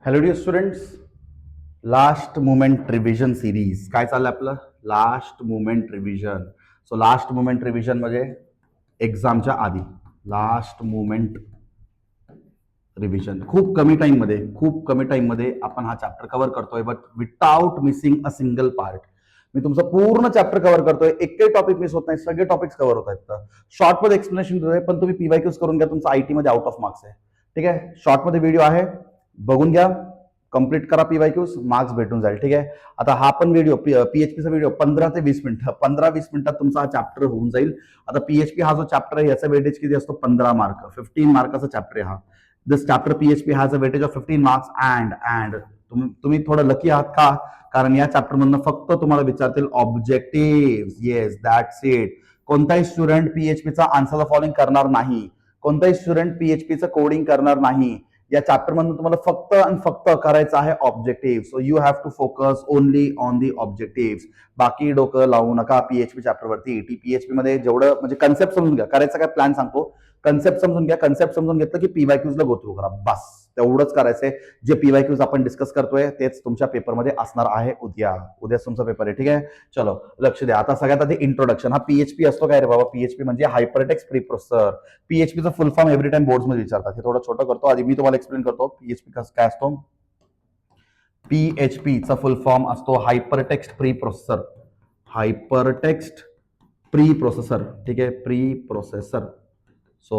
Hello dear students, last moment revision series काय चाललं आपलं? Last moment revision. So last moment revision म्हणजे एक्झामच्या आधी लास्ट मुमेंट रिव्हिजन. खूप कमी टाइममध्ये आपण हा चॅप्टर कव्हर करतोय, but without missing a single part. मी तुमचं पूर्ण चॅप्टर कव्हर करतोय, एकही टॉपिक मिस होत नाही, सगळे टॉपिक्स कव्हर होत आहेत. शॉर्टमध्ये एक्सप्लेनेशन देतोय, पण तुम्ही पीवायक्यूज करून घ्या, तुमचा आयटी मध्ये आउट ऑफ मार्क्स आहे. ठीक आहे, शॉर्टमध्ये व्हिडिओ आहे, बघून घ्या, कंप्लीट करा पीवायक्यूज, मार्क्स भेटून जाईल. ठीक आहे, आता हा पण व्हिडिओ पीएचपीचा व्हिडिओ 15 ते 20 मिनिटं, 15-20 मिनिटात तुमचा हा चॅप्टर होऊन जाईल. आता पीएचपी हा जो चॅप्टर आहे याचा वेटेज किती असतो? 15 मार्क, 15 मार्काचा चॅप्टर आहे हा. This chapter PHP has a weightage of 15 marks. And तुम्ही थोडं लकी आहात का? कारण या चॅप्टर मधनं फक्त तुम्हाला विचारतील ऑब्जेक्टिव्ह. Yes, that's it. कोणताही स्टुडंट पीएचपीचा आन्सर द फॉलोइंग करणार नाही, कोणताही स्टुडंट पीएचपीचं कोडिंग करणार नाही. या चॅप्टर मधून तुम्हाला फक्त आणि फक्त करायचं आहे objective. So you have to focus only on the objective. बाकी डोकं लावू नका पीएचपी चॅप्टर वरती. पीएचपी मध्ये जेवढं म्हणजे कन्सेप्ट समजून घ्या, करायचा काय प्लॅन सांगतो. कन्सेप्ट समजून घ्या, कन्सेप्ट समजून घेतलं की पीवायक्यूज ला गो थ्रू करा, बस तेवढंच करायचंय. जे पीवायक्यूज आपण डिस्कस करतोय तेच तुमच्या पेपरमध्ये असणार आहे. उद्याच तुमचा पेपर आहे. ठीक आहे, चलो लक्ष द्या. आता सगळ्यात आधी इंट्रोडक्शन. हा पीएचपी असतो काय रे बाबा? पीएचपी म्हणजे हायपरटेक्स्ट प्री प्रोसेसर. पीएचपीचा full form every time board मध्ये विचारतात, हे थोडं छोटं करतो. आधी मी तुम्हाला एक्सप्लेन करतो पीएचपी काय असतो. पीएचपीचा फुल फॉर्म असतो hypertext pre processor. Hypertext pre processor. ठीक आहे, प्री प्रोसेसर. सो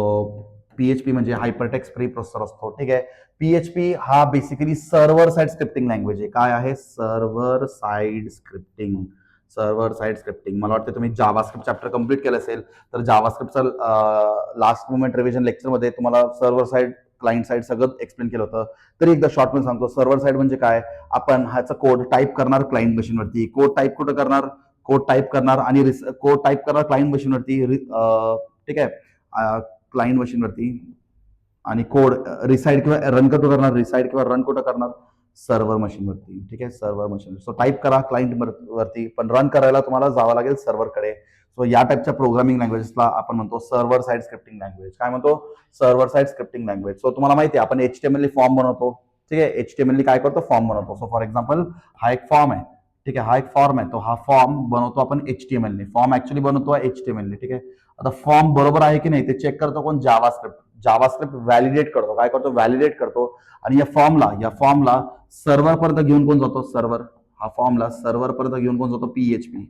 पीएचपी म्हणजे हायपरटेक्स्ट प्री प्रोसेसर असतो. ठीक आहे, पीएचपी हा basically server side scripting language आहे. काय आहे? Server side scripting. Server side scripting. मला वाटतं तुम्ही जावास्क्रिप्ट चॅप्टर कंप्लीट केलं असेल तर जावास्क्रिप्टचा लास्ट मुमेंट रिव्हिजन लेक्चरमध्ये तुम्हाला सर्व्हर साइड, क्लायंट साइड सगळं एक्सप्लेन केलं होतं. तरी एकदा शॉर्ट मध्ये सांगतो. सर्व्हर साइड म्हणजे काय? आपण ह्याचा कोड टाईप करणार क्लायंट मशीनवरती. कोड टाईप कुठं करणार? कोड टाईप करणार आणि कोड टाईप करणार क्लायंट मशीनवरती. ठीक आहे, क्लायंट मशीनवरती. आणि कोड रिसाइड किंवा रन कुठं करणार? रिसाइड किंवा रन कुठं करणार? सर्व्हर मशीनवरती. ठीक आहे, सर्व्हर मशीन. सो टाईप करा क्लायंट वरती, पण रन करायला तुम्हाला जावं लागेल सर्व्हरकडे. सो या टाईपच्या प्रोग्रामिंग लँग्वेजेसला आपण म्हणतो सर्व्हर साइड स्क्रिप्टिंग लँग्वेज. काय म्हणतो? Server side scripting language. So तुम्हाला माहिती आहे आपण एचटीएमएल फॉर्म बनवतो. ठीक आहे, एचटीएमएल काय करतो? फॉर्म बनवतो. सो फॉर एक्झाम्पल हा एक फॉर्म आहे. ठीक आहे, हा एक फॉर्म आहे, तो हा फॉर्म बनवतो आपण एचटीएमएल ने. फॉर्म ऍक्च्युली बनवतो एचटीएमएल ने. ठीक आहे, आता फॉर्म बरोबर आहे की नाही ते चेक करतो कोण? जावास्क्रिप्ट. जावास्क्रिप्ट व्हॅलिडेट करतो. काय करतो? व्हॅलिडेट करतो. आणि या फॉर्मला सर्व्हर पर्यंत घेऊन कोण जातो? सर्व्हर. हा फॉर्मला सर्व्हर पर्यंत घेऊन कोण जातो? पीएचपी.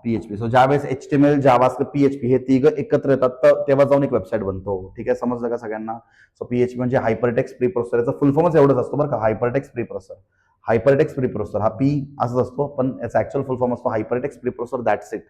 पीएचपी. सो ज्यावेळेस एचटीएमएल, जावास्क्रिप्ट, पीएचपी हे तिघ एकत्र येतात तर तेव्हा जाऊन एक वेबसाईट बनतो. ठीक आहे, समजलं का सगळ्यांना? सो पीएचपी म्हणजे हायपरटेक्स्ट प्री प्रोसेसर. याचा फुल फॉर्मच एवढंच असतो बरं का, hypertext pre processor. Hypertext pre processor हा पी असंच असतो, पण याचा ऍक्च्युअल फुल फॉर्म असतो hypertext pre processor. That's it.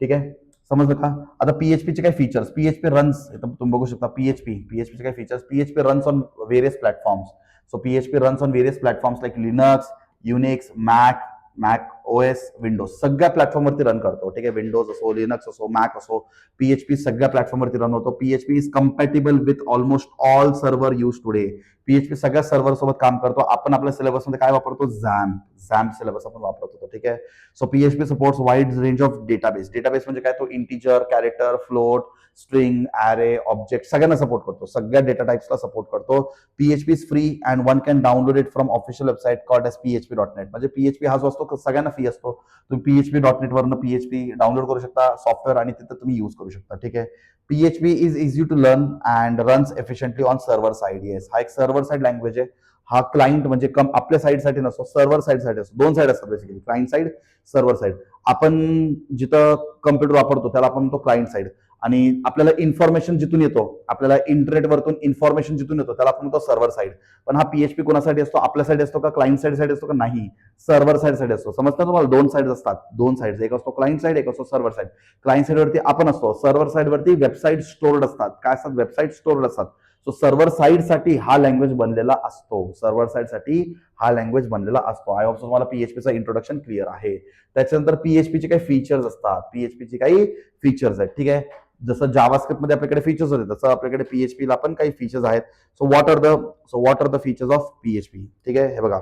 ठीक आहे, समजलं का? आता पीएचपीचे काय फीचर्स? पीएचपी रन्स, तुम्ही बघू शकता पीएचपीचे काय features? PHP runs on various platforms. So PHP runs on various platforms like Linux, Unix, Mac OS, Windows. सगळ्या प्लॅटफॉर्मवरती रन करतो. ठीक आहे, विंडोज असो, लिनक्स असो, मॅक असो, पीएचपी सगळ्या प्लॅटफॉर्मवरती रन होतो. PHP is compatible with almost all server use today. PHP सगळ्या सर्व्हर सोबत काम करतो. आपण आपल्या सिलेबसमध्ये काय वापरतो? झॅम्प सिलेबस आपण वापरतो. ठीक आहे, so PHP supports wide range of database. Database म्हणजे काय? तो integer, character, float, string, array, object सगळ्यांना सपोर्ट करतो. सगळ्या डेटा टाइप्सला सपोर्ट करतो. PHP is free and one can download it from official website called as php.net. म्हणजे PHP हा जो असतो सगळ्यांना फ्री असतो. तुम्ही php.net वरनं पीएचपी डाउनलोड करू शकता सॉफ्टवेअर आणि तिथं तुम्ही यूज करू शकता. ठीक आहे, PHP is easy to learn and runs efficiently on server side. Yes, हा एक सर्व्हर साइड लँग्वेज आहे. हा क्लायंट म्हणजे आपल्या साईडसाठी नसतो, सर्व्हर साईडसाठी असतो. दोन साईड असतात basically, client side, server side. आपण जिथं कम्प्युटर वापरतो त्याला आपण म्हणतो क्लायंट साईड. आणि आपल्याला इन्फॉर्मेशन जिथून येतो, आपल्याला इंटरनेटवरतून इन्फॉर्मेशन जिथून येतो त्याला आपण म्हणतो सर्व्हर साईड. पण हा पीएचपी कोणासाठी असतो? आपल्यासाठी असतो का क्लायंट साईडसाठी असतो का? नाही, सर्व्हर साईडसाठी असतो. समजतं तुम्हाला? दोन साईड असतात, दोन साईड. एक असतो क्लायंट साईड, एक असतो सर्व्हर साईड. क्लायंट साईडवरती आपण असतो, सर्व्हर साईडवरती वेबसाईट स्टोर्ड असतात. काय असतात? वेबसाईट स्टोर्ड असतात. सो सर्व्हर साईडसाठी हा लँग्वेज बनलेला असतो. सर्व्हर साईडसाठी हा लँग्वेज बनलेला असतो. आय होप तुम्हाला पीएचपीचं इंट्रोडक्शन क्लिअर आहे. त्याच्यानंतर पीएचपीचे काही फीचर्स असतात. पीएचपीचे काही फीचर्स आहेत. ठीक आहे, जसं जावास्क्रिप्ट मध्ये आपल्याकडे फीचर्स होते तसं आपल्याकडे पीएचपीला पण काही फीचर्स आहेत. So what are the features of PHP? ठीक आहे, हे बघा,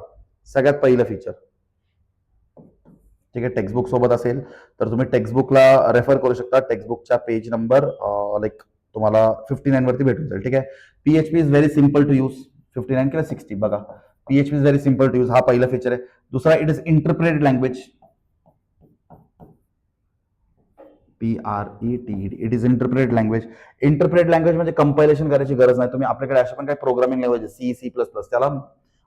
सगळ्यात पहिलं फीचर. ठीक आहे, टेक्स्टबुक सोबत असेल तर तुम्ही टेक्स्टबुकला रेफर करू शकता. टेक्स्टबुकच्या पेज नंबर लाईक तुम्हाला 59 वरती भेटून जाईल. ठीक आहे, PHP is very simple to use. 59 किंवा 60 बघा. PHP is very simple to use, हा पहिला फीचर आहे. दुसरा, it is interpreted language, PRETED, it is interpreted language. Interpreted language म्हणजे कंपायलेशन करायची गरज नाही. तुम्ही आपल्याकडे अशा पण काही प्रोग्रामिंग लँग्वेज C++, त्याला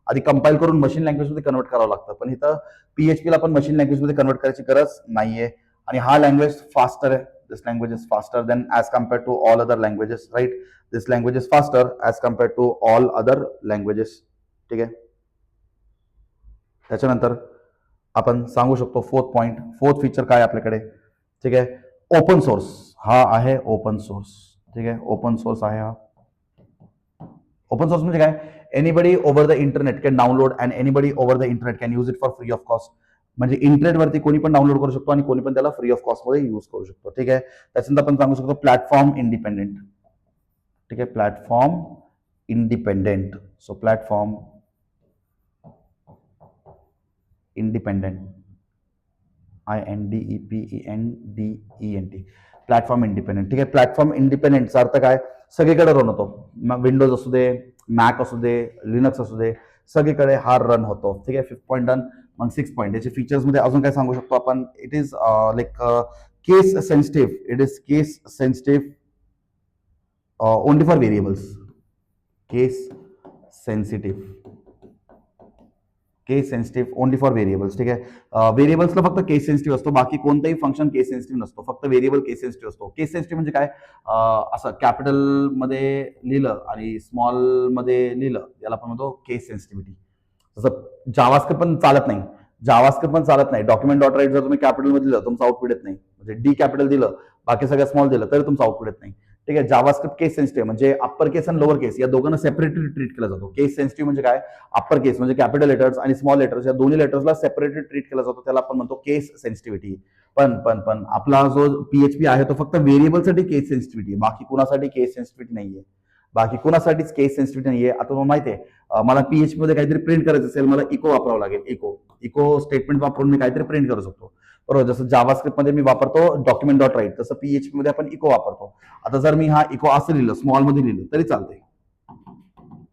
आधी कंपाईल करून मशीन लँग्वेजमध्ये कन्वर्ट करावं लागतं, पण इथं PHPला पण मशीन लँग्वेजमध्ये कन्वर्ट करायची गरज नाहीये. आणि हा लँग्वेज फास्टर आहे. This language is faster than as compare to all other languages, right. This language is faster as compare to all other languages. ठीक आहे. त्याच्यानंतर आपण सांगू शकतो फोर्थ फीचर काय आपल्याकडे. ठीक आहे. ओपन सोर्स, हा आहे ओपन सोर्स. ठीक आहे, ओपन सोर्स आहे हा. ओपन सोर्स म्हणजे काय, anybody over the internet can download and anybody over the internet can use it for free of cost. म्हणजे इंटरनेटवरती कोणी पण डाउनलोड करू शकतो आणि कोणी पण त्याला फ्री ऑफ कॉस्टमध्ये यूज करू शकतो. ठीक आहे. त्याच्यानंतर आपण सांगू शकतो प्लॅटफॉर्म इंडिपेंडेंट. ठीक आहे, platform independent. So platform independent, INDEPENDENT, platform independent. ठीक आहे. प्लॅटफॉर्म इंडिपेंडेंटचा अर्थ काय, सगळीकडे रन होतो. विंडोज असू दे, मॅक असू दे, लिनक्स असू दे, सगळीकडे हा रन होतो. ठीक आहे. 5th point done. मग 6th पॉईंट, याच्या फीचर्समध्ये अजून काय सांगू शकतो आपण. It is like case sensitive. It is case sensitive only for variables. Case sensitive only for variables. ठीक आहे. व्हेरिएबल्सला फक्त केस सेन्सिटिव्ह असतो, बाकी कोणताही फंक्शन केस सेन्सिटिव्ह नसतो, फक्त व्हेरिएबल केस सेन्सिटिव्ह असतो. केस सेन्सिटिव्ह म्हणजे काय, असं कॅपिटल मध्ये लिहिलं आणि स्मॉल मध्ये लिहिलं, याला आपण म्हणतो केस सेन्सिटिव्हिटी. जसं जावास्क्रिप्ट पण चालत नाही. डॉक्युमेंट डॉट राईट जर तुम्ही कॅपिटल मध्ये दिलं तुमचं आउटपुट येत नाही. म्हणजे डी कॅपिटल दिलं, बाकी सगळं स्मॉल दिलं तरी तुमचं आउटपुट येत नाही. ठीक आहे. जावास्क्रिप्ट केस सेन्सिटिव्ह म्हणजे अप्पर केस आणि लोअर केस या दोघांना सेपरेटली ट्रीट केला जातो. केस सेन्सिटिव्ह म्हणजे काय, अप्पर केस म्हणजे कॅपिटल लेटर्स आणि स्मॉल लेटर्स या दोन्ही लेटर्सला सेपरेटली ट्रीट केला जातो, त्याला आपण म्हणतो केस सेन्सिटिव्हिटी. पण आपला जो PHP आहे तो फक्त व्हेरिएबलसाठी केस सेन्सिटिव्हिटी, बाकी कुणासाठी केस सेन्सिटिव्हिटी नाहीये. बाकी कुणासाठीच केस सेन्सिटिव्हिटी नाहीये. आता तुम्हाला माहिती आहे, मला PHP मध्ये काहीतरी प्रिंट करायचं असेल, मला इको वापरावं लागेल. इको स्टेटमेंट वापरून मी काहीतरी प्रिंट करू शकतो, बरोबर. जसं जावास्क्रिप्ट मध्ये मी वापरतो डॉक्युमेंट डॉट राईट, तसं PHP मध्ये आपण इको वापरतो. आता जर मी हा इको असं लिहिलं, स्मॉल मध्ये लिहिलं तरी चालतंय,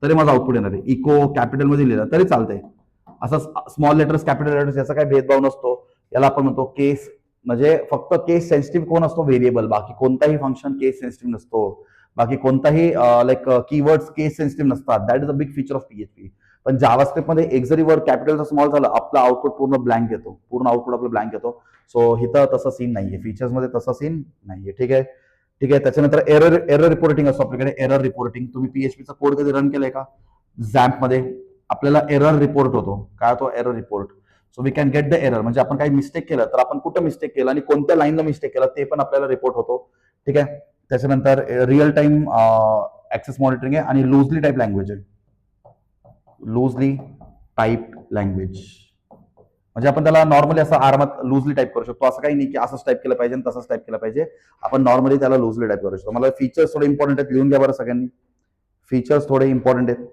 तरी माझं आउटपुट येणार आहे. इको कॅपिटल मध्ये लिहिलं तरी चालतंय. असं स्मॉल लेटर्स कॅपिटल लेटर्स याचा काही भेदभाव नसतो. याला आपण म्हणतो केस, म्हणजे फक्त केस सेन्सिटिव्ह कोण असतो, व्हेरिएबल. बाकी कोणताही फंक्शन केस सेन्सिटिव्ह नसतो. बाकी कोणताही लाईक कीवर्ड्स केस सेन्सिटिव्ह नसतात. That is a big feature of PHP. पण जावास्क्रिप्ट मध्ये एक जरी वर्ड कॅपिटलचा स्मॉल झालं, आपला आउटपुट पूर्ण ब्लँक येतो, पूर्ण आउटपुट आपलं ब्लँक येतो. सो इथं तसं सीन नाहीये, फीचर्स मध्ये तसं सीन नाहीये. ठीक आहे. त्याच्यानंतर एरर रिपोर्टिंग असतो आपल्याकडे. एरर रिपोर्टिंग, तुम्ही PHPचा कोड कधी रन केलाय का, झॅम्प मध्ये आपल्याला एरर रिपोर्ट होतो. काय होतो, error report. So we can get the error, म्हणजे आपण काही मिस्टेक केलं तर आपण कुठं मिस्टेक केलं आणि कोणत्या लाईनला मिस्टेक केलं ते पण आपल्याला रिपोर्ट होतो. ठीक आहे. त्याच्यानंतर रिअल टाइम ऍक्सेस मॉनिटरिंग आहे आणि लूजली टाईप लँग्वेज आहे. लूजली टाईप लँग्वेज म्हणजे आपण त्याला नॉर्मली असं आरामात लूजली टाईप करू शकतो. असं काही नाही की असंच टाईप केलं पाहिजे आणि तसंच टाईप केलं पाहिजे. आपण नॉर्मली त्याला लूजली टाईप करू शकतो. मला फीचर्स थोडे इम्पॉर्टंट आहेत, लिहून घ्या बरं सगळ्यांनी. फीचर्स थोडे इम्पॉर्टंट आहेत.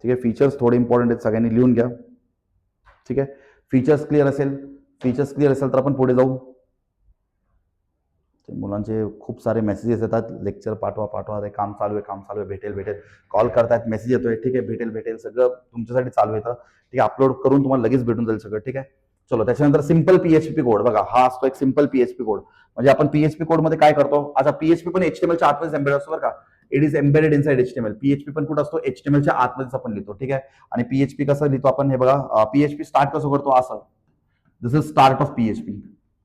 ठीक आहे. फीचर्स थोडे इम्पॉर्टंट आहेत, सगळ्यांनी लिहून घ्या. ठीक आहे. फीचर्स क्लिअर असेल तर आपण पुढे जाऊ. मुलांचे खूप सारे मेसेजेस येतात, लेक्चर पाठवा, ते काम चालू आहे, भेटेल, कॉल करतायत, मेसेज येतोय. ठीक आहे. भेटेल सगळं तुमच्यासाठी चालू येतं. ठीक आहे. अपलोड करून तुम्हाला लगेच भेटून जाईल सगळं. ठीक आहे. चलो, त्याच्यानंतर सिंपल PHP कोड बघा, हा असतो एक सिंपल PHP कोड. म्हणजे आपण PHP कोड मध्ये काय करतो, आता PHP पण HTML च्या आतमध्ये एम्बेड असतो बरं का. It is embedded inside HTML. PHP पण कुठं असतो, HTML च्या आतमध्येच आपण लिहितो. ठीक आहे. आणि PHP कसं लिहितो आपण हे बघा, PHP स्टार्ट कसं करतो, असं, this is start of PHP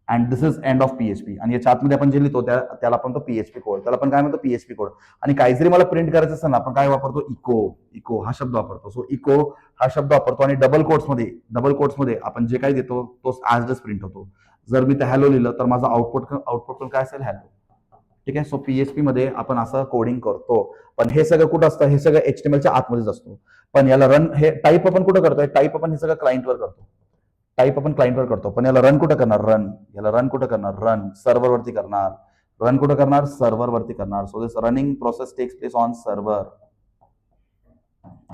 and this is end of PHP. आणि याच्या आतमध्ये आपण जे लिहितो त्याला आपण तो PHP कोड, त्याला आपण काय म्हणतो, PHP कोड. आणि काही जरी मला प्रिंट करायचं असेल ना, आपण काय वापरतो, इको हा शब्द वापरतो. सो इको हा शब्द वापरतो आणि डबल कोट्समध्ये आपण जे काही देतो तो ऍज डस प्रिंट होतो. जर मी ते हॅलो लिहिलं तर माझा आउटपुट पण काय असेल, हॅलो. ठीक आहे. सो PHP मध्ये आपण असं कोडिंग करतो. पण हे सगळं कुठं असतं, हे सगळं HTML च्या आतमध्येच असतो. पण याला रन, हे टाईप आपण कुठं करतोय, टाईप आपण हे सगळं क्लायंटवर करतो. पण याला रन कुठं करणार, रन सर्व्हरवरती करणार. सर्व्हरवरती करणार. So this running process takes place on server.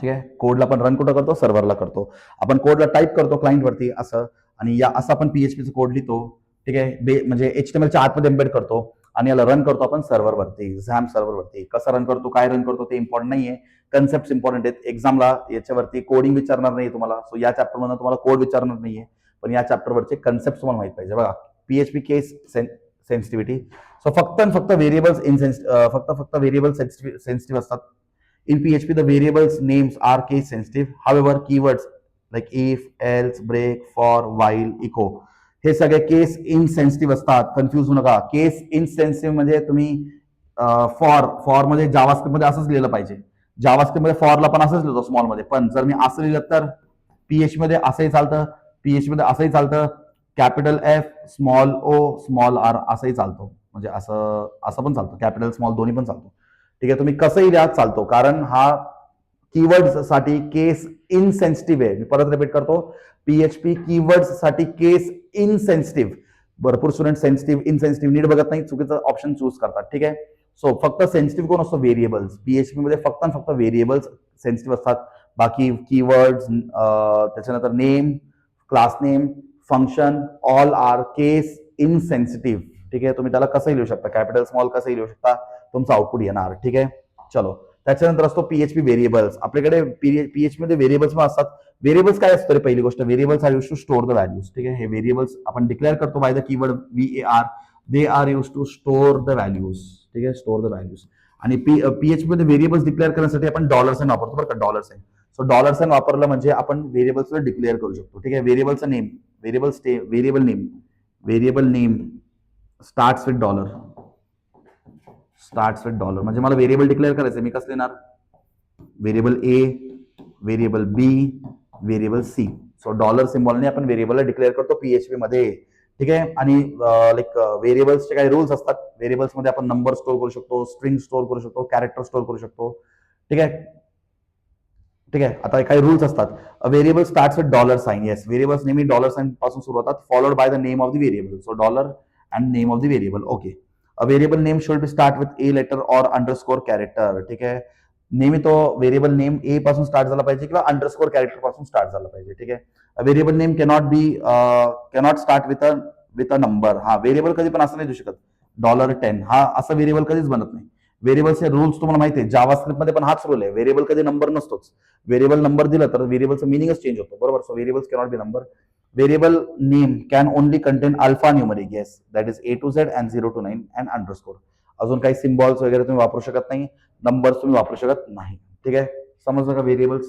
ठीक आहे. कोडला आपण रन कुठं करतो, सर्व्हरला करतो. आपण कोडला टाईप करतो क्लायंटवरती असं, आणि या असं आपण PHPचं कोड लिहितो. ठीक आहे, म्हणजे HTMLच्या आतमध्ये एम्बेड करतो आणि याला रन करतो आपण सर्व्हरवरती, झॅम सर्व्हरवरती. कसं रन करतो, काय रन करतो ते इम्पॉर्टंट नाहीये, कन्सेप्ट इम्पॉर्टंट आहेत. एक्झामला याच्यावरती कोडिंग विचारणार नाही तुम्हाला, सो या चॅप्टर मधून तुम्हाला कोड विचारणार नाहीये, पण या चॅप्टरवरचे कन्सेप्ट तुम्हाला माहित पाहिजे. बघा, PHP केस सेन्सिटिव्हिटी. सो फक्त आणि फक्त व्हेरिएबल्स फक्त व्हेरिएबल सेन्सिटिव्ह असतात. In PHP, the variables names are case sensitive. However, keywords like if, else, break, for, while, echo हे सगळे केस इनसेन्सिटिव्ह असतात. कन्फ्युज होऊ नका. केस इनसेन्सिटिव्ह म्हणजे तुम्ही फॉर मध्ये जावास्क्रिप्ट मध्ये असंच लिहिलं पाहिजे. जावास्क्रिप्ट मध्ये फॉरला पण असंच लिहितो स्मॉल मध्ये, पण जर मी असं लिहिलं तर PHP मध्ये असंही चालतं, PHP मध्ये असंही चालतं, capital F small O small R असंही चालतो. म्हणजे असं असं पण चालतं, कॅपिटल स्मॉल दोन्ही पण चालतो. ठीक आहे, तुम्ही कसंही लिहा चालतो, कारण हा कीवर्ड्स साठी केस इनसेन्सिटिव्ह आहे. मी परत रिपीट करतो, PHP कीवर्ड्स साठी केस इनसेन्सिटिव्ह. भरपूर स्टुडंट सेन्सिटिव्ह इनसेन्सिटिव्ह नीट बघत नाही, चुकीचं ऑप्शन चूज करतात. ठीक आहे, सो फक्त सेन्सिटिव्ह कोण असतो, व्हेरिएबल्स. PHP मध्ये फक्त आणि फक्त व्हेरिएबल्स सेन्सिटिव्ह असतात. बाकी कीवर्ड्स, त्याच्यानंतर name, class name, function all are case insensitive. ठीक आहे, तुम्ही त्याला कसंही लिहू शकता, कॅपिटल स्मॉल कसंही लिहू शकता, तुमचं आउटपुट येणार. ठीक आहे, चलो. त्याच्यानंतर असतो PHP व्हेरिएबल्स. आपल्याकडे PHP मध्ये व्हेरिएबल्स पण असतात. व्हेरिएबल्स काय असतं रे, पहिली गोष्ट, variables are use to store the values. ठीक आहे, हे व्हेरिएबल्स आपण डिक्लेअर करतो by the keyword VAR. They are use to store the values. ठीक आहे, स्टोअर द व्हॅल्यूज. आणि PHP मध्ये व्हेरिएबल्स डिक्लेअर करण्यासाठी आपण डॉलर साइन वापरतो बरं का, dollar sign. So dollar sign वापरलं म्हणजे आपण व्हेरिएबल्स डिक्लेअर करू शकतो. ठीक आहे, व्हेरिएबलचं name, variable name starts with dollar. Starts with dollar म्हणजे मला व्हेरिएबल डिक्लेअर करायचं, मी कसं देणार, variable A, variable B, variable C. So dollar सिम्बॉलने आपण व्हेरिएबलला डिक्लेअर करतो PHP मध्ये. ठीक आहे, आणि लाईक व्हेरिएबल्सचे काही रूल्स असतात. व्हेरिएबल्स मध्ये आपण नंबर स्टोअर करू शकतो, स्ट्रिंग स्टोअर करू शकतो, कॅरेक्टर स्टोअर करू शकतो. ठीक आहे, ठीक आहे, आता काही रूल्स असतात. Variable starts with dollar sign. Yes, variables नेहमी डॉलर साइन पासून सुरू होतात, followed by the name of the variable. So dollar and name of the variable. Okay, a variable name should be start with a letter or underscore character. ठीक आहे, नेहमी तो variable name ए पासून start झाला पाहिजे किंवा अंडरस्कोर कॅरेक्टर पासून start झाला पाहिजे. ठीक आहे, variable name cannot start with a number. हा, व्हेरिएबल कधी पण असं नाही देऊ शकत $10 हा असं व्हेरिएबल कधीच बनत नाही. व्हेरिएबलचे रूल्स तुम्हाला माहिती आहे, जावास्क्रिप्ट मध्ये पण हाच रूल आहे, व्हेरिएबल कधी नंबर नसतोच. व्हेरिएबल नंबर दिला तर व्हेरिएबलचं मिनिंगच चेंज होतो. बरोबर, so variables cannot be number. Variable name can only content alpha numeric. Yes, that is A to Z and 0 to 9 and underscore. अजून काही सिम्बॉल्स वगैरे तुम्ही वापरू शकत नाही, नंबर्स तुम्ही वापरू शकत नाही. ठीक आहे, समजलं का variables.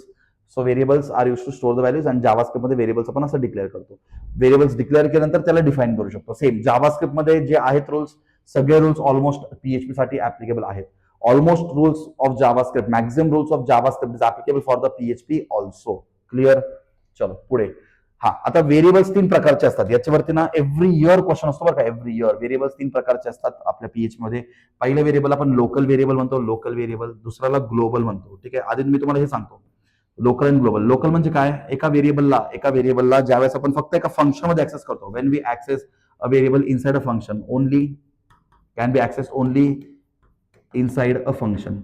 So variables are use to store the values, आणि जावास्क्रिप्ट मध्ये व्हेरिएबल्स आपण असं डिक्लेअर करतो. व्हेरिएबल्स डिक्लेअर केल्यानंतर त्याला डिफाईन करू शकतो. सेम जावास्क्रिप्ट मध्ये जे आहेत रूल्स, सगळे रूल्स ऑलमोस्ट PHP साठी ऍप्लिकेबल आहेत. Almost rules of JavaScript, maximum rules of JavaScript is applicable for the PHP also. Clear? चलो पुढे. हा, आता व्हेरिएबल्स 3 प्रकारचे असतात. याच्यावरती ना एव्हरी इयर क्वेश्चन असतो बरं का, एव्हरी इयर. व्हेरिएबल्स 3 प्रकारचे असतात आपल्या PHP मध्ये. पहिलं व्हेरिएबल आपण लोकल व्हेरिएबल म्हणतो, लोकल व्हेरिएबल. दुसऱ्याला ग्लोबल म्हणतो. ठीक आहे, आधी मी तुम्हाला हे सांगतो, लोकल आणि ग्लोबल. लोकल म्हणजे काय, एका व्हेरिएबलला ज्यावेळेस आपण फक्त एका फंक्शन मध्ये ऍक्सेस करतो, when we access a variable inside a function only, can be access only inside a function.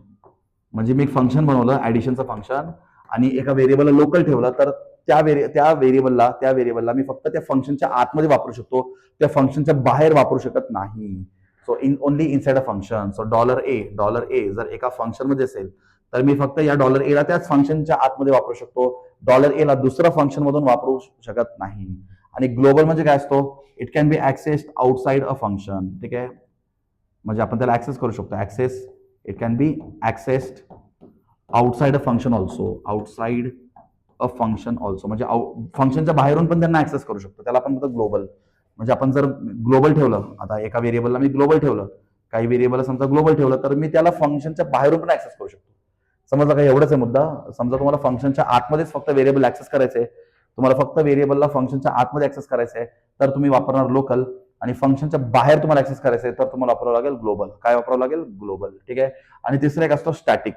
म्हणजे मी एक फंक्शन बनवलं, ऍडिशनचं फंक्शन, आणि एका व्हेरिएबलला लोकल ठेवलं, तर त्या व्हेरिएबलला मी फक्त त्या फंक्शनच्या आतमध्ये वापरू शकतो, त्या फंक्शनच्या बाहेर वापरू शकत नाही. So only inside a function. So $A जर एका फंक्शन मध्ये असेल तर मी फक्त या $A ला त्याच फंक्शनच्या आतमध्ये वापरू शकतो. $A ला दुसऱ्या फंक्शन मधून वापरू शकत नाही. आणि ग्लोबल म्हणजे काय असतो, it can be accessed outside a function. ठीक आहे, म्हणजे आपण त्याला ऍक्सेस करू शकतो. It can be accessed outside a function also. Outside a function also म्हणजे फंक्शनच्या बाहेरून पण त्यांना ऍक्सेस करू शकतो. त्याला आपण म्हणतो ग्लोबल. म्हणजे आपण जर ग्लोबल ठेवलं, आता एका व्हेरिएबलला मी ग्लोबल ठेवलं, काही व्हेरिएबल समजा ग्लोबल ठेवलं, तर मी त्याला फंक्शनच्या बाहेरून पण ऍक्सेस करू शकतो. समजलं का, एवढंच आहे मुद्दा. समजा तुम्हाला फंक्शनच्या आतमध्येच फक्त व्हेरिएबल ऍक्सेस करायचंय, तुम्हाला फक्त व्हेरिएबलला फंक्शनच्या आतमध्ये ऍक्सेस करायचंय, तर तुम्ही वापरणार लोकल. आणि फंक्शनच्या बाहेर तुम्हाला ऍक्सेस करायचंय तर तुम्हाला वापरावं लागेल ग्लोबल. काय वापरावं लागेल, ग्लोबल. ठीक आहे, आणि तिसरा एक असतो स्टॅटिक.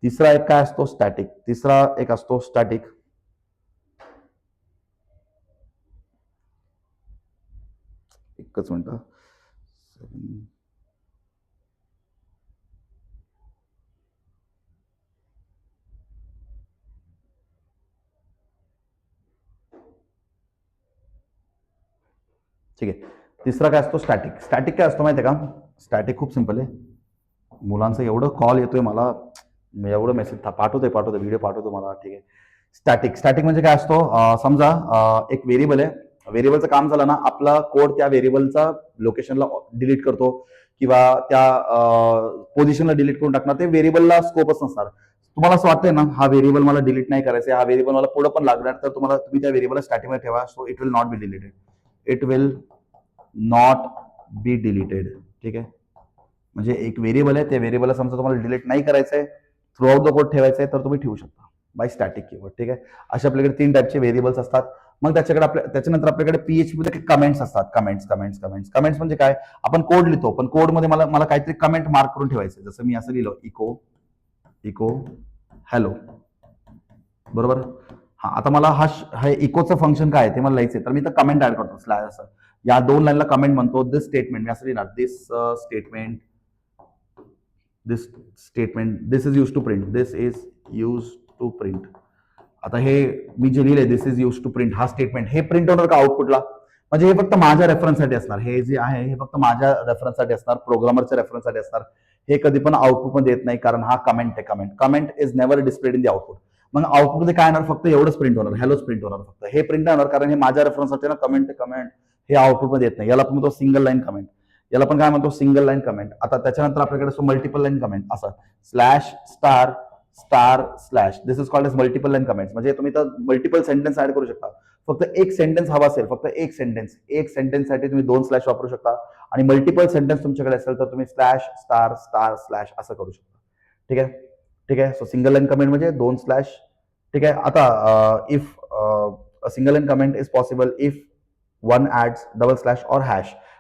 तिसरा एक असतो स्टॅटिक. एकच मिनिट. ठीक आहे, तिसरा काय असतो स्टॅटिक. स्टॅटिक काय असतो माहिती आहे का? स्टॅटिक खूप सिंपल आहे. मुलांचं एवढं कॉल येतोय मला, एवढं मेसेज पाठवतोय व्हिडिओ पाठवतो मला. ठीक आहे. स्टॅटिक म्हणजे काय असतो, समजा एक व्हेरिएबल आहे. व्हेरिएबलचं काम झालं ना, आपला कोड त्या व्हेरिएबलचा लोकेशनला डिलीट करतो किंवा त्या पोझिशनला डिलीट करून टाकणार. ते व्हेरिएबलला स्कोपच नसणार. तुम्हाला असं वाटतंय ना, हा व्हेरिएबल मला डिलीट नाही करायचा, हा व्हेरिएबल मला पुढे पण लागणार, तर तुम्ही त्या व्हेरिएबलला स्टॅटिकमध्ये ठेवा. So it will not be deleted. It will not be deleted. ठीक आहे. म्हणजे एक व्हेरिएबल आहे, त्या व्हेरिएबलला समजा तुम्हाला डिलीट नाही करायचंय, थ्रू आउट द कोड ठेवायचं आहे, तर तुम्ही ठेवू शकता बाय स्टॅटिक कीवर्ड. ठीक आहे. अशा आपल्याकडे 3 टाईपचे व्हेरिएबल्स असतात. मग त्याच्यानंतर आपल्याकडे PHP मध्ये कमेंट्स असतात. कमेंट्स म्हणजे काय? आपण कोड लिहितो, पण कोडमध्ये मला काहीतरी कमेंट मार्क करून ठेवायचं. जसं मी असं लिहिलं, इको हॅलो, बरोबर. हा, आता मला हा इकोचं फंक्शन काय आहे ते मला लिहायचंय, तर मी तर कमेंट ऍड करतो स्लॅश असं. या 2 लाईनला कमेंट म्हणतो. दिस स्टेटमेंट मी असं लिहिणार, this statement this is use to print. आता हे मी जे लिहिले this is use to print, हा स्टेटमेंट हे प्रिंट होणार का आउटपुटला? म्हणजे हे फक्त माझ्या रेफरन्ससाठी असणार. हे जे आहे हे फक्त माझ्या रेफरन्ससाठी असणार, प्रोग्रामरच्या रेफरन्ससाठी असणार. हे कधी पण आउटपुटमध्ये येत नाही, कारण हा कमेंट आहे. Comment is never displayed in the output. मग आउटपुटमध्ये काय येणार? फक्त एवढंच प्रिंट होणार, हॅलोच प्रिंट होणार. फक्त हे प्रिंट होणार, कारण हे माझ्या रेफरन्ससाठी ना, कमेंट हे आउटपुटमध्ये येत नाही. याला पण म्हणतो सिंगल लाईन कमेंट. याला पण काय म्हणतो? Single line comment. आता त्याच्यानंतर आपल्याकडे मल्टिपल लाईन कमेंट, असं slash star slash. This is called as multiple line comments. म्हणजे तुम्ही तर मल्टिपल सेंटेन्स ऍड करू शकता. फक्त एक सेंटेन्स हवा असेल, फक्त एक सेंटेन्ससाठी तुम्ही 2 स्लॅश वापरू शकता. आणि मल्टिपल सेंटेन्स तुमच्याकडे असेल तर तुम्ही स्लॅश स्टार स्लॅश असं करू शकता. ठीक आहे. सो सिंगल लाईन कमेंट म्हणजे 2 स्लॅश. ठीक आहे. आता if single line comment is possible if one ads double slash और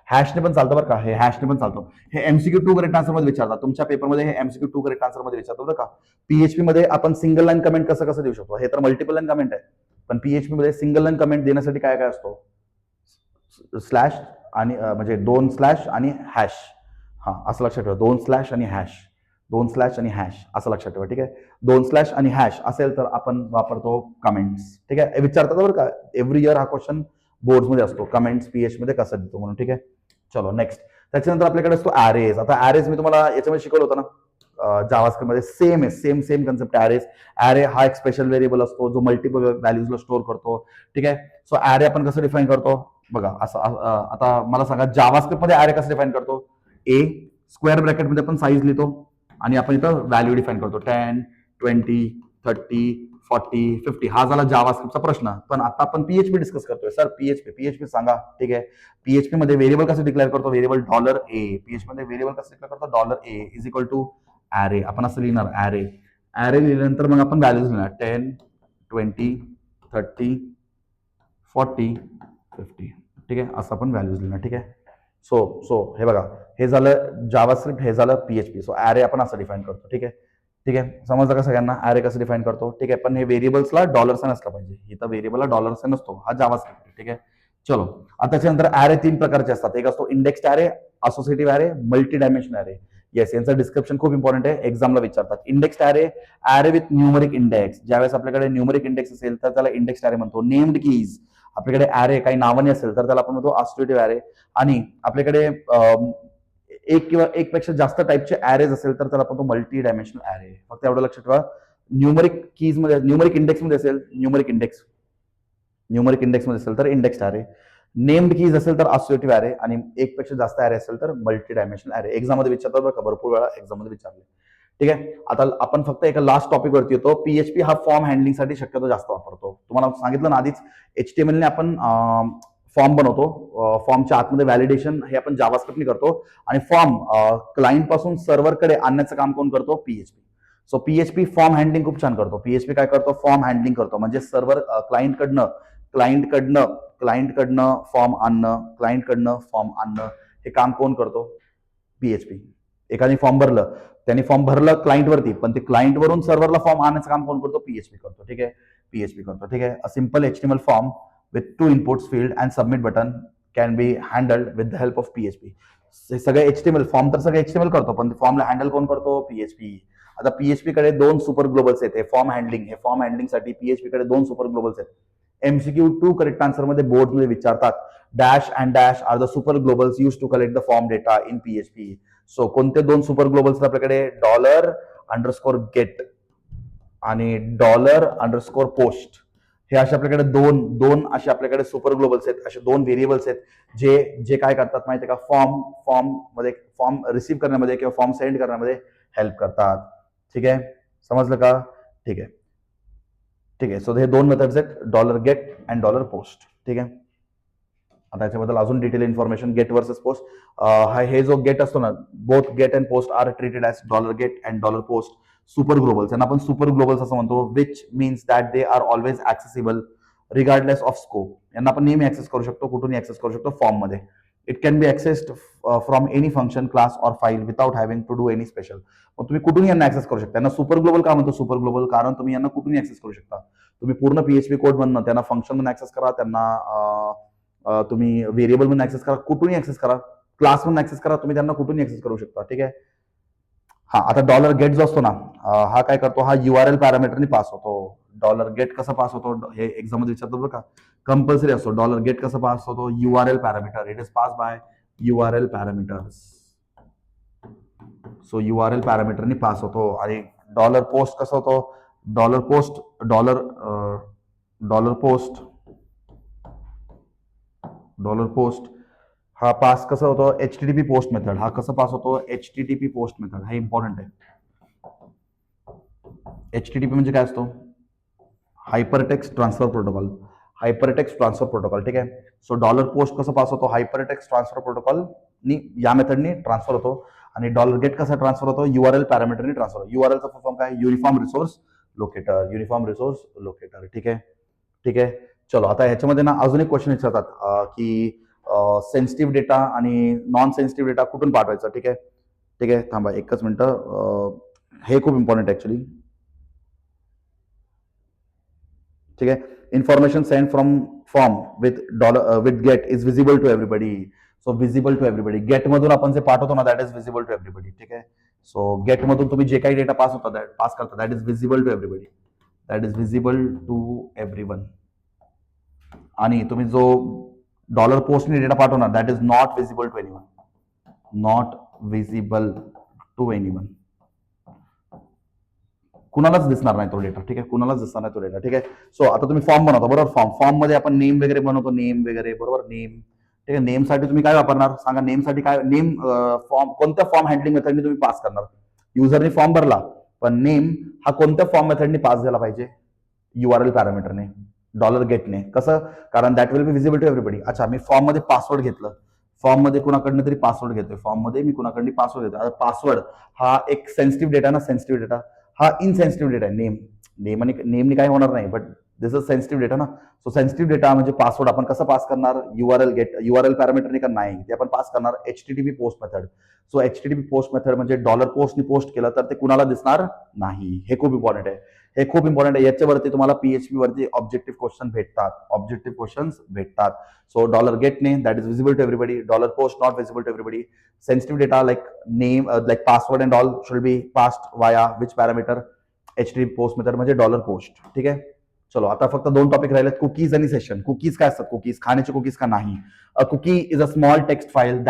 हॅशने पण चालतं बरं का. हे हॅशने पण चालतं. हे MCQ 2 करेक्ट आन्सर मध्ये विचारतात तुमच्या पेपरमध्ये. हे MCQ 2 करेक्ट आन्सर मध्ये विचारतात बरं का. PHP मध्ये आपण सिंगल लाईन कमेंट कसं देऊ शकतो? हे तर मल्टिपल लाईन कमेंट आहे, पण PHP मध्ये सिंगल लाईन कमेंट देण्यासाठी काय असतो? स्लॅश आणि म्हणजे 2 स्लॅश आणि हॅश. हा, असं लक्षात ठेवा. 2 स्लॅश आणि हॅश असं लक्षात ठेवा. ठीक आहे. 2 स्लॅश आणि हॅश असेल तर आपण वापरतो कमेंट्स. ठीक आहे. विचारतात बरं का, एव्हरी इयर हा क्वेश्चन बोर्ड्समध्ये असतो, कमेंट्स PHP मध्ये कसं देतो म्हणून. ठीक आहे. चलो नेक्स्ट. त्याच्यानंतर आपल्याकडे असतो ॲरेज. आता ॲरेज मी तुम्हाला याच्यामध्ये शिकवलं होतं ना, जावास्क्रिप्ट मध्ये सेम आहे. Same concept ॲरेज. ॲरे हा एक स्पेशल व्हेरिएबल असतो जो मल्टिपल व्हॅल्यूजला स्टोअर करतो. ठीक आहे. सो ॲरे आपण कसं डिफाईन करतो बघा असं. आता मला सांगा, जावास्क्रिप्ट मध्ये ॲरे कसं डिफाईन करतो? स्क्वेअर ब्रॅकेटमध्ये आपण साईज लिहितो आणि आपण इथं व्हॅल्यू डिफाईन करतो. 10, 20, 30, 40, 50. हा झाला जावास्क्रिप्टचा प्रश्न. पण आता आपण PHP डिस्कस करतोय. सर PHP सांगा. ठीक आहे. PHP मध्ये व्हेरिएबल कसं डिक्लेअर करतो? Variable $A. PHP मध्ये व्हेरिएबल कसं डिक्लेअर करतो? $A is equal to array. आपण असं लिहिणार ॲरे लिहिल्यानंतर मग आपण व्हॅल्यूज लिहिणार 10, 20, 30, 40, 50. ठीक आहे. असं आपण व्हॅल्यूज लिहिणार. ठीक आहे. सो हे बघा, हे झालं जावास्क्रिप्ट, हे झालं PHP. सो ॲरे आपण असं डिफाईन करतो. ठीक आहे. समजलं का सगळ्यांना ॲरे कसं डिफाईन करतो? ठीक आहे. पण हे व्हेरिएबल्सला $साइन असला पाहिजे. इथं व्हेरिएबलला $साइन नसतो. हा जावास्क्रिप्ट. ठीक आहे. चलो, आता त्याच्यानंतर ॲरे 3 प्रकारचे असतात. एक असतो indexed array, associative array, multi dimensional array. Yes, यांचं डिस्क्रिप्शन खूप इम्पॉर्टंट आहे, एक्झामला विचारतात. Indexed array with numeric index. ज्यावेळेस आपल्याकडे न्यूमरिक इंडेक्स असेल तर त्याला इंडेक्स्ड ॲरे म्हणतो. नेम्ड कीज, आपल्याकडे ॲरे काही नावाने असेल तर त्याला आपण म्हणतो असोसिएटिव्ह ॲरे. आणि आपल्याकडे एक किंवा एकपेक्षा जास्त टाईपचे ॲरेज असेल तर त्याला आपण तो मल्टी डायमेन्शनल ॲरे. फक्त एवढं लक्षात ठेवा, न्यूमरिक इंडेक्समध्ये असेल न्यूमरिक इंडेक्समध्ये असेल तर इंडेक्स्ड ॲरे. नेम्ड कीज असेल तर असोसिएटिव्ह ॲरे. आणि एकपेक्षा जास्त ॲरे असेल तर मल्टी डायमेन्शनल ॲरे. एक्झाममध्ये विचारतात बरं का, भरपूर वेळा एक्झाममध्ये विचारले. ठीक आहे. आता आपण फक्त एका लास्ट टॉपिक वरती येतो. PHP हा फॉर्म हँडलिंगसाठी शक्यतो जास्त वापरतो. तुम्हाला सांगितलं ना आधीच, HTML ने आपण फॉर्म बनवतो. फॉर्मच्या आतमध्ये व्हॅलिडेशन हे आपण जावास्क्रिप्टने करतो. आणि फॉर्म क्लायंट पासून सर्व्हरकडे आणण्याचं काम कोण करतो? PHP. So PHP form handling खूप छान करतो. PHP काय करतो? फॉर्म हँडलिंग करतो. म्हणजे सर्व्हर क्लायंटकडनं फॉर्म आणणं हे काम कोण करतो? PHP. एकाने फॉर्म भरलं, त्यांनी फॉर्म भरलं क्लायंटवरती, पण ते क्लायंटवरून सर्व्हरला फॉर्म आणण्याचं काम कोण करतो? PHP करतो. ठीक आहे. PHP करतो. ठीक आहे. A simple HTML form with 2 inputs field and submit button can be handled with the help of PHP. हे सगळे HTML फॉर्म तर सगळे HTML करतो, पण फॉर्मला हँडल कोण करतो? PHP. आता PHP कडे 2 सुपर ग्लोबल्स आहेत. हे फॉर्म हँडलिंगसाठी PHP कडे 2 सुपर ग्लोबल्स आहेत. MCQ 2 करेक्ट आन्सर मध्ये बोर्ड मध्ये विचारतात. Dash and dash are the super globals use to collect the form data in PHP. So कोणते दोन सुपर ग्लोबल्स आपल्याकडे, $_get आणि $_post. हे असे आपल्याकडे दोन असे आपल्याकडे सुपर ग्लोबल्स आहेत, असे दोन व्हेरिएबल्स आहेत जे काय करतात माहिती आहे का, फॉर्म रिसीव्ह करण्यामध्ये किंवा फॉर्म सेंड करण्यामध्ये हेल्प करतात. ठीक आहे, समजलं का? ठीक आहे. सो हे दोन मेथड्स आहेत, $get अँड $post. ठीक आहे. आता याच्याबद्दल अजून detail information, get versus post. हे जो गेट असतो ना, both get and post are treated as $get and $post super globals. यांना आपण सुपर ग्लोबल्स असं म्हणतो, which means that they are always accessible regardless of scope. यांना आपण नेहमी ऍक्सेस करू शकतो, कुठूनही ऍक्सेस करू शकतो फॉर्म मध्ये. It can be accessed from any function, class or file without having to do any special. मग तुम्ही कुठूनही यांना ऍक्सेस करू शकता. त्यांना सुपर ग्लोबल का म्हणतो सुपर ग्लोबल, कारण तुम्ही यांना कुठूनही ऍक्सेस करू शकता. तुम्ही पूर्ण PHP कोड मधनं त्यांना फंक्शन म्हणून ऍक्सेस करा, त्यांना तुम्ही व्हेरिएबल म्हणून ऍक्सेस करा, कुठूनही ऍक्सेस करा, क्लास म्हणून ऍक्सेस करा, तुम्ही त्यांना कुठूनही ऍक्सेस करू शकता. ठीक आहे. हा, आता $get जो असतो ना, हा काय करतो, हा URL पॅरामीटरनी पास होतो. $get कसं पास होतो, हे एक्झाम मध्ये विचारतो बरं का, कंपल्सरी असतो. $get कसं पास होतो, URL parameter. It is pass by URL parameters. So URL पॅरामीटरनी पास होतो. आणि $post कसं होतो, $post हा पास कसा होतो, HTTP पोस्ट मेथड. हा कसं पास होतो, HTTP पोस्ट मेथड. हा इम्पॉर्टंट आहे. HTTP म्हणजे काय असतो, hypertext transfer protocol. Hypertext transfer protocol. ठीक आहे. सो $post कसं पास होतो, हायपरटेक्स्ट ट्रान्सफर प्रोटोकॉल नी, या मेथडनी ट्रान्सफर होतो. आणि $get कसा ट्रान्सफर होतो, URL पॅरामीटरनी ट्रान्सफर होतो. URL चा फॉर्म काय, युनिफॉर्म रिसोर्स लोकेटर. ठीक आहे. चलो, आता ह्याच्यामध्ये ना अजून एक क्वेश्चन विचारतात की सेन्सिटिव्ह डेटा आणि नॉन सेन्सिटिव्ह डेटा कुठून पाठवायचा. ठीक आहे. थांबा एकच मिनिटं, हे खूप इम्पॉर्टंट ऍक्च्युली. ठीक आहे. Information send from form with get is visible to everybody. So visible to everybody, get मधून आपण जे पाठवतो ना, that is visible to everybody. ठीक आहे. सो गेट मधून तुम्ही जे काही डेटा पास करता, that is visible to everybody. आणि तुम्ही जो $पोस्टने डेटा पाठवणार, that is not visible to anyone. कुणालाच दिसणार नाही तो डेटा. ठीक आहे, कुणालाच दिसणार नाही तो डेटा. ठीक आहे. सो आता तुम्ही फॉर्म बनवता, बरोबर. फॉर्म मध्ये आपण नेम वगैरे बनवतो, नेम वगैरे, बरोबर. नेम. ठीक आहे. नेम साठी तुम्ही काय वापरणार सांगा, नेम साठी काय, नेम फॉर्म कोणत्या फॉर्म हँडलिंग मेथडनी तुम्ही पास करणार. युजरने फॉर्म भरला, पण नेम हा कोणत्या फॉर्म मेथडनी पास झाला पाहिजे, URL पॅरामीटरने, $getने. कसं, कारण that will be visible to everybody. अच्छा, मी फॉर्म मध्ये पासवर्ड घेतलं, फॉर्म मध्ये कुणाकडनं तरी पासवर्ड घेतोय, फॉर्म मध्ये मी कुणाकडे पासवर्ड घेतो. पासवर्ड हा एक सेन्सिटिव्ह डेटा ना, सेन्सिटिव्ह डेटा हा इनसेन्सिटिव्ह डेटा आहे. नेमनी काय होणार नाही, but this is sensitive data ना. सो सेन्सिटिव्ह डेटा म्हणजे पासवर्ड आपण कसं पास करणार, URL पॅरामीटरने का नाही, ते आपण पास करणार HTTP post method. So HTTP post method म्हणजे $पोस्टने पोस्ट केलं तर ते कुणाला दिसणार नाही. हे खूप इम्पॉर्टंट आहे. याच्यावरती तुम्हाला PHP वरती ऑब्जेक्टिव्ह क्वेश्चन भेटतात. सो $getने, that is visible to everybody. $post not visible to everybody. Sensitive data like name, like password and all should be passed via which parameter, HTTP post method म्हणजे $post. ठीक आहे. चलो, आता फक्त दोन topic राहिलेत, कुकीज आणि सेशन. कुकीज काय असतात, कुकीज खाण्याचे कुकीज का नाही. A cookie is a small text file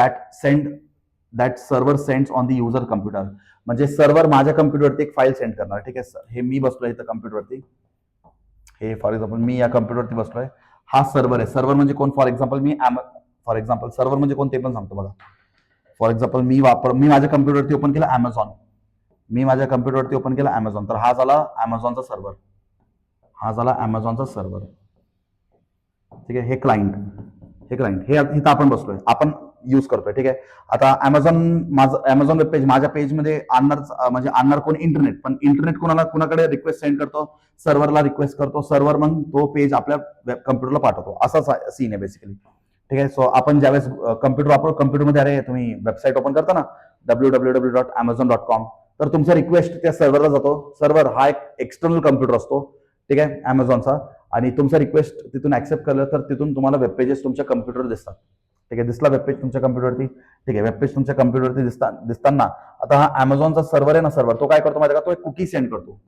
that server sends on the user computer. म्हणजे सर्व्हर माझ्या कम्प्युटरवरती एक फाईल सेंड करणार. ठीक आहे. हे मी बसलोय इथं कम्प्युटरवरती, हे फॉर एक्झाम्पल मी या कम्प्युटरवरती बसलोय, हा सर्व्हर आहे. सर्व्हर म्हणजे कोण, फॉर एक्झाम्पल सर्व्हर म्हणजे कोण ते पण सांगतो बघा. फॉर एक्झाम्पल मी माझ्या कम्प्युटरवरती ओपन केलं Amazon. तर हा झाला Amazonचा सर्व्हर. ठीक आहे. हे क्लायंट हे इथं आपण बसलोय, आपण यूज करतोय. ठीक आहे. आता Amazon वेब पेज माझ्या पेजमध्ये आणणार कोण, इंटरनेट. पण इंटरनेट कुणाकडे रिक्वेस्ट सेंड करतो, सर्व्हरला रिक्वेस्ट करतो, सर्व्हर मग तो पेज आपल्या कम्प्युटरला पाठवतो. असा सीन आहे बेसिकली. ठीक आहे. सो आपण ज्यावेळेस कम्प्युटर वापरतो, कम्प्युटरमध्ये अरे तुम्ही वेबसाईट ओपन करता ना, www.amazon.com, तर तुमचा रिक्वेस्ट त्या सर्व्हरला जातो. सर्व्हर हा एक एक्सटर्नल कम्प्युटर असतो. ठीक आहे, Amazonचा. आणि तुमचा रिक्वेस्ट तिथून ऍक्सेप्ट केलं तर तिथून तुम्हाला वेब पेजेस तुमच्या कम्प्युटरवर दिसतात. ठीक आहे. दिसला वेबपेज तुमच्या कम्प्युटरवरती. ठीक आहे. वेबपेज तुमच्या कम्प्युटरवरती दिसताना आता हा Amazonचा सर्व्हर आहे ना, सर्व्हर तो काय करतो माहिती का, तो एक कुकी सेंड करतो.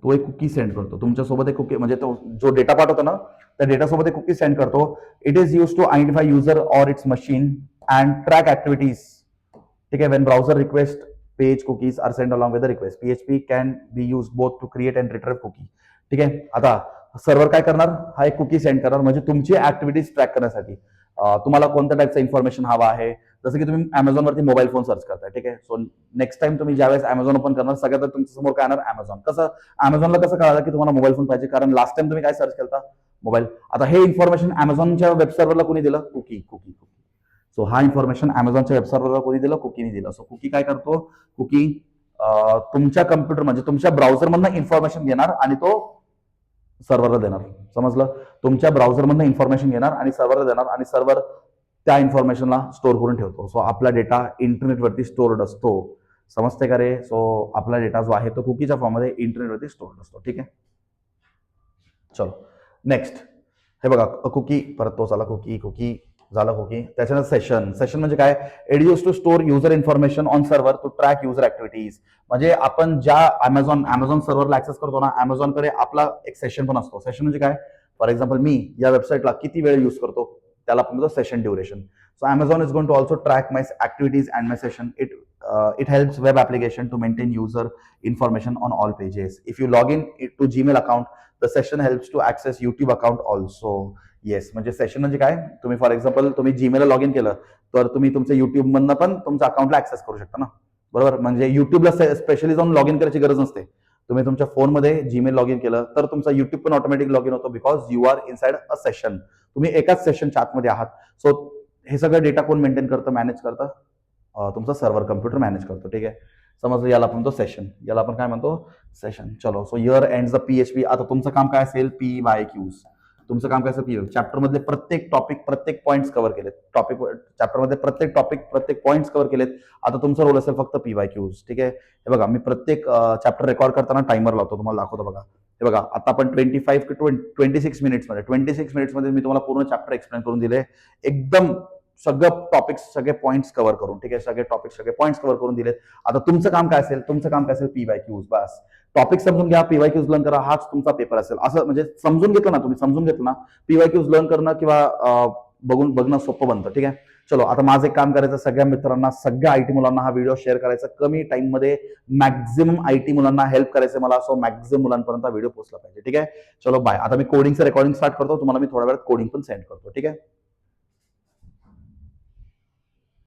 तो एक कुकी सेंड करतो तुमच्यासोबत. एक कुकी म्हणजे तो जो डेटा पाठवतो ना त्या डेटासोबत एक कुकी सेंड करतो. It is use to identify user or its machine and track activities. ठीक आहे. When browser request page cookies are send along with the request. PHP can be use both to create and retrieve cookie. ठीक आहे. आता server काय करणार, हा एक cookie send करणार म्हणजे तुमची ऍक्टिव्हिटीज ट्रॅक करण्यासाठी. तुम्हाला कोणत्या टाईपचं इन्फॉर्मेशन हवा आहे. जसं की तुम्ही अमेझॉनवरती मोबाईल फोन सर्च करताय. ठीक आहे. सो नेक्स्ट टाइम तुम्ही ज्यावेळेस अमेझॉन ओपन करणार सगळ्यात तुमच्या समोर काय येणार, अमेझॉन. कसं अमेझॉनला कसं कळालं की तुम्हाला मोबाईल फोन पाहिजे, कारण लास्ट टाइम तुम्ही काय सर्च केलता, मोबाईल. आता हे इन्फॉर्मेशन अमेझॉनच्या वेब सर्व्हरला कोणी दिलं, कुकी. कुकी कुकी सो हा इन्फॉर्मेशन अमेझॉनच्या वेब सर्व्हरला कोणी दिलं, कुकीने दिलं. सो कुकी काय करतो, कुकी तुमच्या कम्प्युटर म्हणजे तुमच्या ब्राउझरमधनं इन्फॉर्मेशन घेणार आणि तो सर्व्हरला देणार. समजलं. तुमच्या ब्राउझरमधनं इन्फॉर्मेशन घेणार आणि सर्व्हरला देणार आणि सर्व्हर त्या इन्फॉर्मेशनला स्टोअर करून ठेवतो. सो आपला डेटा इंटरनेटवरती स्टोअर्ड असतो. समजते का रे. सो आपला डेटा जो आहे तो कुकीच्या फॉर्ममध्ये इंटरनेटवरती स्टोअर्ड असतो. ठीक आहे. चलो नेक्स्ट. हे बघा कुकी, परत तो झाला कुकी. कुकी झालं कुकी. त्याच्यानंतर सेशन. सेशन म्हणजे काय, it use to store user information on server to track user activities. म्हणजे आपण ज्या अमेझॉन सर्व्हरला ऍक्सेस करतो ना, अमेझॉनकडे आपला एक सेशन पण असतो. सेशन म्हणजे काय, फॉर एक्झाम्पल मी या वेबसाईटला किती वेळ यूज करतो त्याला आपण म्हणतो session duration. So Amazon is going to also track my activities and my session. It helps web application to maintain user information on all pages. If you log in to Gmail account the session helps to access YouTube account also. Yes, म्हणजे session म्हणजे काय, तुम्ही for example तुम्ही जीमेलला log in केलं तर तुम्ही तुमच्या YouTube मधनं पण तुमच्या अकाउंटला ऍक्सेस करू शकता ना. बरोबर. म्हणजे युट्यूबला स्पेशली जाऊन लॉग इन करायची गरज नसते. तुम्ही तुमच्या फोनमध्ये जीमेल लॉग इन केलं तर तुमचा युट्यूब पण ऑटोमॅटिक लॉग इन होतो, because you are inside a session. तुम्ही एकाच सेशनच्या आतमध्ये आहात. सो हे सगळं डेटा कोण मेंटेन करतं, मॅनेज करतं, तुमचा सर्व्हर कम्प्युटर मॅनेज करतो. ठीक आहे. समजलं. याला आपण म्हणतो सेशन. याला आपण काय म्हणतो, सेशन. चलो. So here ends the PHP. आता तुमचं काम काय असेल, PYQs. तुमचं काम काय असेल, पी चॅप्टर मधले प्रत्येक टॉपिक प्रत्येक पॉईंट्स कव्हर केलेत. चॅप्टर मध्ये प्रत्येक टॉपिक प्रत्येक पॉईंट्स कव्हर केलेत. आता तुमचा रोल असेल फक्त PYQs. ठीक आहे. हे बघा मी प्रत्येक चॅप्टर रेकॉर्ड करताना टाइमर लावतो, तुम्हाला दाखवतो बघा. हे बघा आता आपण 25 ते 26 मिनिट्समध्ये 26 मिनिट्समध्ये मी तुम्हाला पूर्ण चॅप्टर एक्सप्लेन करून दिले. एकदम सगळं टॉपिक्स सगळे पॉईंट्स कव्हर करून. ठीक आहे. सगळे टॉपिक्स सगळे पॉईंट्स कव्हर करून दिलेत. आता तुमचं काम काय असेल, तुमचं काम काय असेल, PYQs. बस टॉपिक समजून घ्या, PYQs लर्न करा, हाच तुमचा पेपर असेल. असं म्हणजे समजून घेतलं ना, तुम्ही समजून घेतलं ना, PYQs लर्न करणं किंवा बघणं सोपं बनतं. ठीक आहे. चलो आता माझं एक काम करायचं, सगळ्या मित्रांना, सगळ्या आयटी मुलांना हा व्हिडिओ शेअर करायचा. कमी टाइम मध्ये मॅक्झिमम आयटी मुलांना हेल्प करायचं मला. सो मॅक्झिमम मुलांपर्यंत व्हिडिओ पोहोचला पाहिजे. ठीक आहे. चलो बाय. आता मी कोडिंगचं रेकॉर्डिंग स्टार्ट करतो. तुम्हाला मी थोड्या वेळात कोडिंग पण सेंड करतो. ठीक आहे.